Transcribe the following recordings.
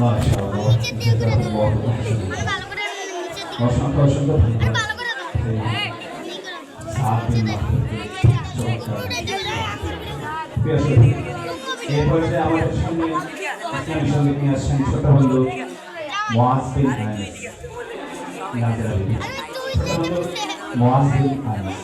মাশাআল্লাহ অসংখ্য অসংখ্য ধন্যবাদ এই পর্যায়ে আমাদের সামনে ইসলামী সঙ্গীত নিয়ে আসছেন ছোট বন্ধু মুআজ বিন আনিস নাজরা বিবি ছোট বন্ধু মুআজ বিন আনিস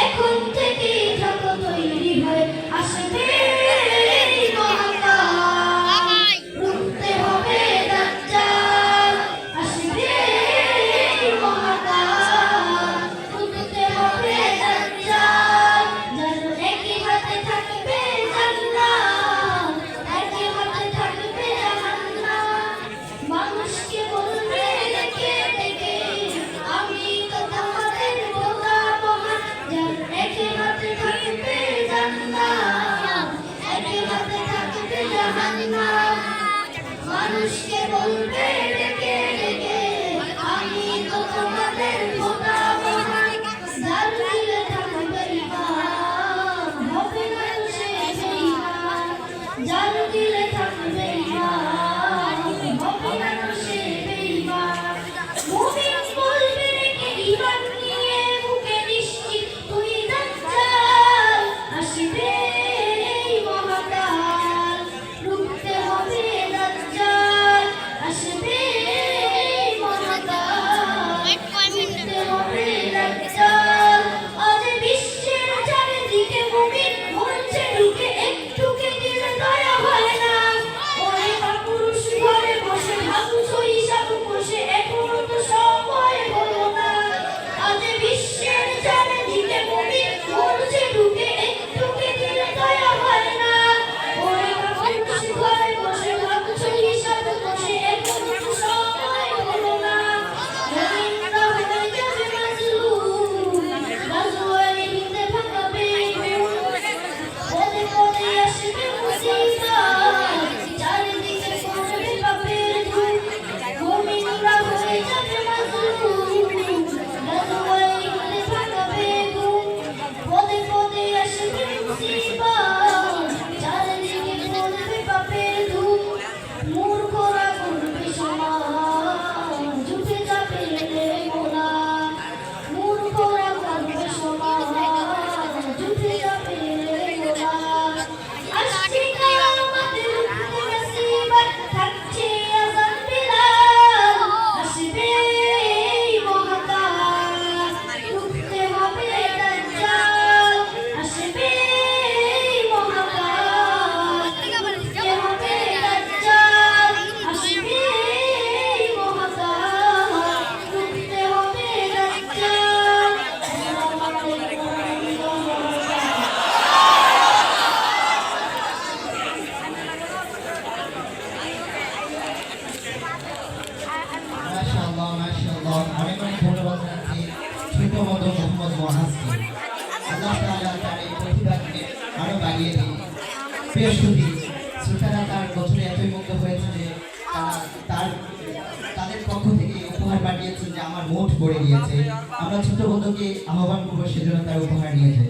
এখন থেকে থাকো তৈরি হয়ে আসবে মানুষকে বলবে ডেকে ডেকে আমি তো তোমাদের খোদা মহান যার দিলে থাকবে ঈমান হবে না সে বেঈমান যার দিলে থাকবে ঈমান হবে না সে বেঈমান মুমিন বলবে ডেকে ঈমান নিয়ে মুখে নিশ্চিত তুই দাজ্জাল আসবে এই মহাকাল রুখতে হবে তার বছরে এতই মুগ্ধ হয়েছে যে তাদের পক্ষ থেকে উপহার পাঠিয়েছে যে আমার মোট পড়ে গিয়েছে। আমরা ছোট বন্ধুকে আহ্বান করবো সেজন্য তার উপহার নিয়ে যাই।